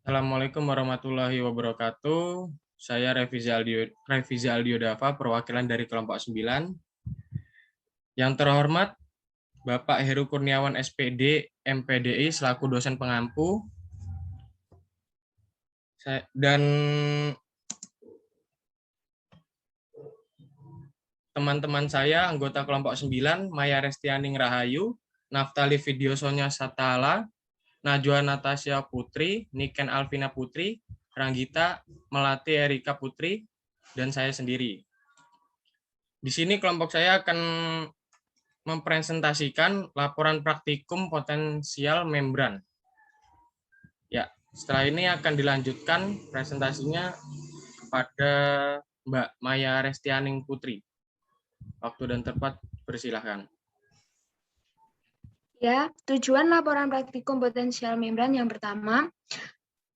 Assalamualaikum warahmatullahi wabarakatuh. Saya Reviza Aldiodava, perwakilan dari kelompok 9. Yang terhormat, Bapak Heru Kurniawan SPD, MPDI, selaku dosen pengampu. Dan teman-teman saya, anggota kelompok 9, Maya Restianing Rahayu, Naftali Vidyosonya Satala, Najwa Natasha Putri, Niken Alvina Putri, Ranggita Melati Erika Putri, dan saya sendiri. Di sini kelompok saya akan mempresentasikan laporan praktikum potensial membran. Ya, setelah ini akan dilanjutkan presentasinya kepada Mbak Maya Restianing Putri. Waktu dan tempat persilahkan. Ya, tujuan laporan praktikum potensial membran yang pertama,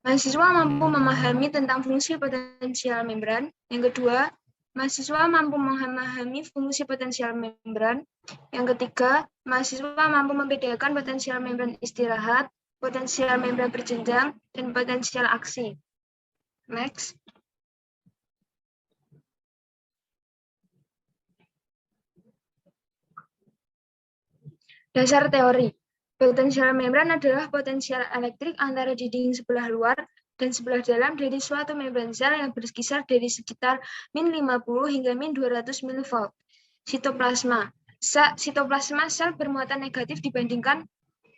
mahasiswa mampu memahami tentang fungsi potensial membran. Yang kedua, mahasiswa mampu memahami fungsi potensial membran. Yang ketiga, mahasiswa mampu membedakan potensial membran istirahat, potensial membran berjenjang, dan potensial aksi. Next. Dasar teori. Potensial membran adalah potensial elektrik antara dinding sebelah luar dan sebelah dalam dari suatu membran sel yang berkisar dari sekitar min 50 hingga min 200 mV. Sitoplasma. Sitoplasma sel bermuatan negatif dibandingkan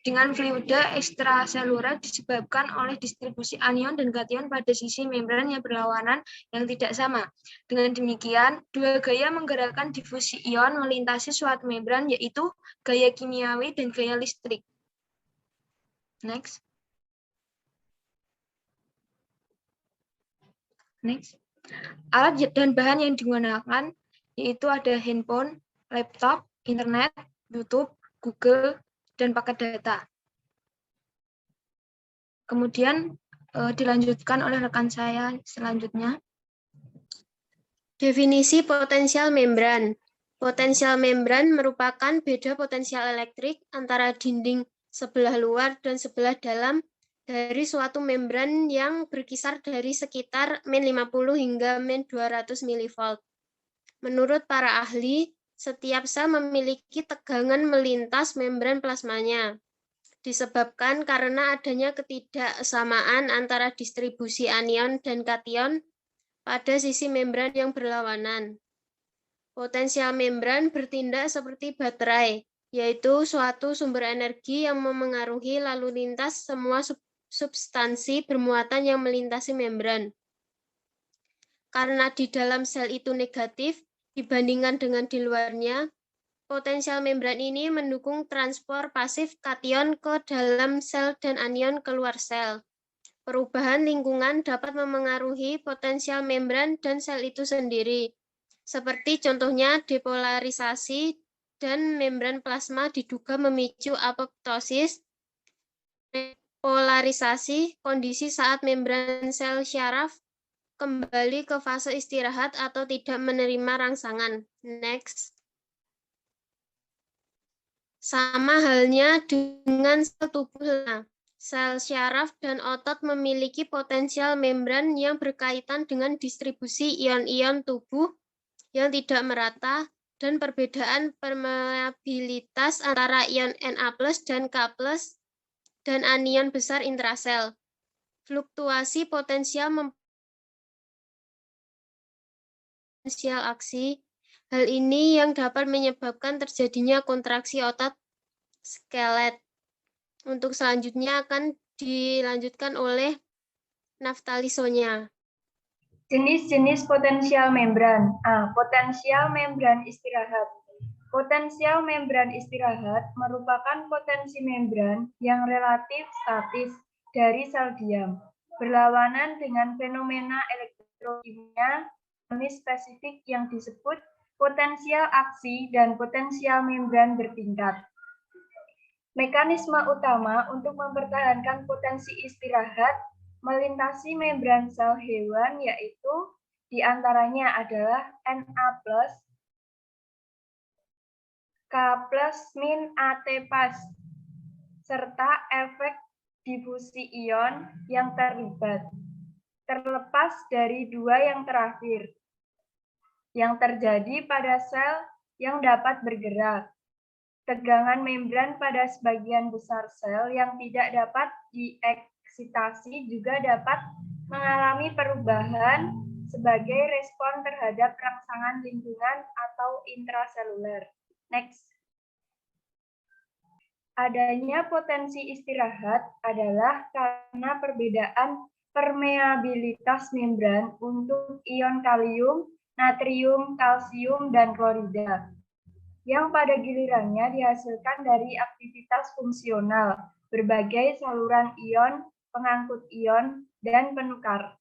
dengan fluida ekstraseluler disebabkan oleh distribusi anion dan kation pada sisi membran yang berlawanan yang tidak sama. Dengan demikian, dua gaya menggerakkan difusi ion melintasi suatu membran, yaitu gaya kimiawi dan gaya listrik. Next. Alat dan bahan yang digunakan yaitu ada handphone, laptop, internet, YouTube, Google, dan paket data. Kemudian dilanjutkan oleh rekan saya selanjutnya. Definisi potensial membran. Potensial membran merupakan beda potensial elektrik antara dinding sebelah luar dan sebelah dalam dari suatu membran yang berkisar dari sekitar min 50 hingga min 200 mV. Menurut para ahli, setiap sel memiliki tegangan melintas membran plasmanya. Disebabkan karena adanya ketidaksamaan antara distribusi anion dan kation pada sisi membran yang berlawanan. Potensial membran bertindak seperti baterai, yaitu suatu sumber energi yang memengaruhi lalu lintas semua substansi bermuatan yang melintasi membran. Karena di dalam sel itu negatif dibandingkan dengan di luarnya, potensial membran ini mendukung transport pasif kation ke dalam sel dan anion keluar sel. Perubahan lingkungan dapat memengaruhi potensial membran dan sel itu sendiri, seperti contohnya depolarisasi dan membran plasma diduga memicu apoptosis. Polarisasi, kondisi saat membran sel syaraf kembali ke fase istirahat atau tidak menerima rangsangan. Next. Sama halnya dengan sel tubuh. Sel syaraf dan otot memiliki potensial membran yang berkaitan dengan distribusi ion-ion tubuh yang tidak merata dan perbedaan permeabilitas antara ion Na+ dan K+ dan anion besar intrasel. Fluktuasi potensial potensial aksi. Hal ini yang dapat menyebabkan terjadinya kontraksi otot skelet. Untuk selanjutnya akan dilanjutkan oleh Naftali Sonya. Jenis-jenis potensial membran. Potensial membran istirahat. Potensial membran istirahat merupakan potensi membran yang relatif statis dari sel diam, berlawanan dengan fenomena elektrokimia spesifik yang disebut potensial aksi dan potensial membran bertingkat. Mekanisme utama untuk mempertahankan potensi istirahat melintasi membran sel hewan yaitu diantaranya adalah Na+, K+ min AT pas, serta efek difusi ion yang terlibat, terlepas dari dua yang terakhir, yang terjadi pada sel yang dapat bergerak. Tegangan membran pada sebagian besar sel yang tidak dapat dieksitasi juga dapat mengalami perubahan sebagai respon terhadap rangsangan lingkungan atau intraseluler. Next. Adanya potensi istirahat adalah karena perbedaan permeabilitas membran untuk ion kalium, natrium, kalsium, dan klorida, yang pada gilirannya dihasilkan dari aktivitas fungsional berbagai saluran ion, pengangkut ion, dan penukar.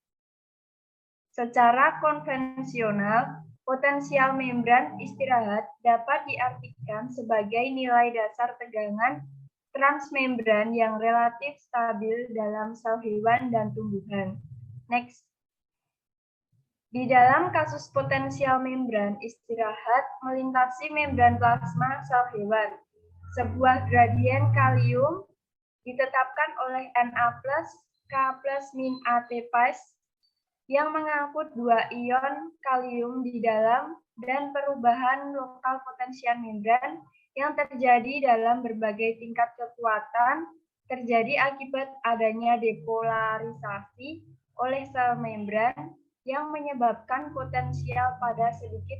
Secara konvensional, potensial membran istirahat dapat diartikan sebagai nilai dasar tegangan transmembran yang relatif stabil dalam sel hewan dan tumbuhan. Next. Di dalam kasus potensial membran istirahat melintasi membran plasma sel hewan, sebuah gradien kalium ditetapkan oleh Na+, K+-AT+ yang mengangkut dua ion kalium di dalam dan perubahan lokal potensial membran yang terjadi dalam berbagai tingkat kekuatan terjadi akibat adanya depolarisasi oleh sel membran yang menyebabkan potensial pada sedikit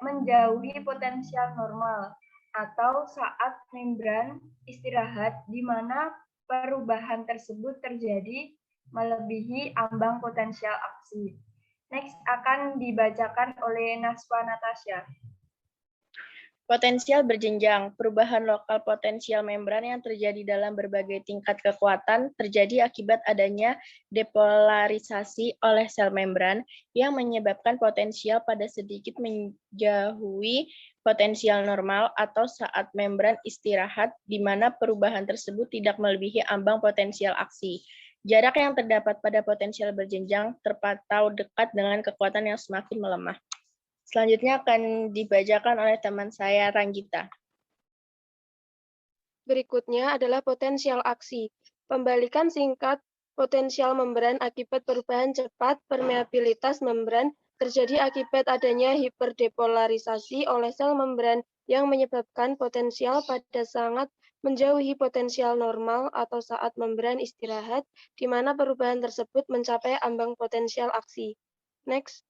menjauhi potensial normal atau saat membran istirahat di mana perubahan tersebut terjadi melebihi ambang potensial aksi. Next akan dibacakan oleh Naswa Natasha. Potensial berjenjang, perubahan lokal potensial membran yang terjadi dalam berbagai tingkat kekuatan terjadi akibat adanya depolarisasi oleh sel membran yang menyebabkan potensial pada sedikit menjauhi potensial normal atau saat membran istirahat di mana perubahan tersebut tidak melebihi ambang potensial aksi. Jarak yang terdapat pada potensial berjenjang terpantau dekat dengan kekuatan yang semakin melemah. Selanjutnya akan dibacakan oleh teman saya, Ranggita. Berikutnya adalah potensial aksi. Pembalikan singkat potensial membran akibat perubahan cepat permeabilitas membran terjadi akibat adanya hiperdepolarisasi oleh sel membran yang menyebabkan potensial pada sangat menjauhi potensial normal atau saat membran istirahat, di mana perubahan tersebut mencapai ambang potensial aksi. Next.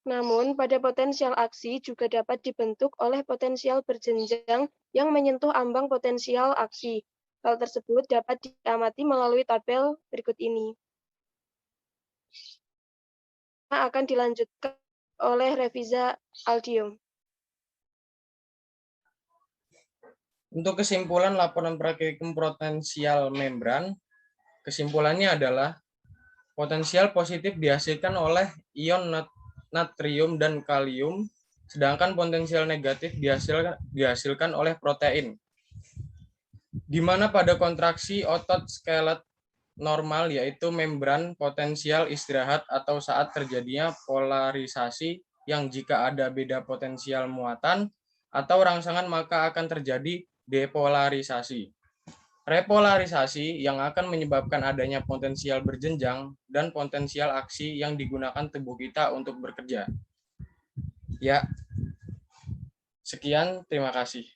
Namun, pada potensial aksi juga dapat dibentuk oleh potensial berjenjang yang menyentuh ambang potensial aksi. Hal tersebut dapat diamati melalui tabel berikut ini. Akan dilanjutkan oleh Reviza Aldium. Untuk kesimpulan laporan praktikum potensial membran, kesimpulannya adalah potensial positif dihasilkan oleh ion natrium dan kalium, sedangkan potensial negatif dihasilkan oleh protein. Di mana pada kontraksi otot skelet normal yaitu membran potensial istirahat atau saat terjadinya polarisasi yang jika ada beda potensial muatan atau rangsangan maka akan terjadi depolarisasi. Repolarisasi yang akan menyebabkan adanya potensial berjenjang dan potensial aksi yang digunakan tubuh kita untuk bekerja. Ya, sekian, terima kasih.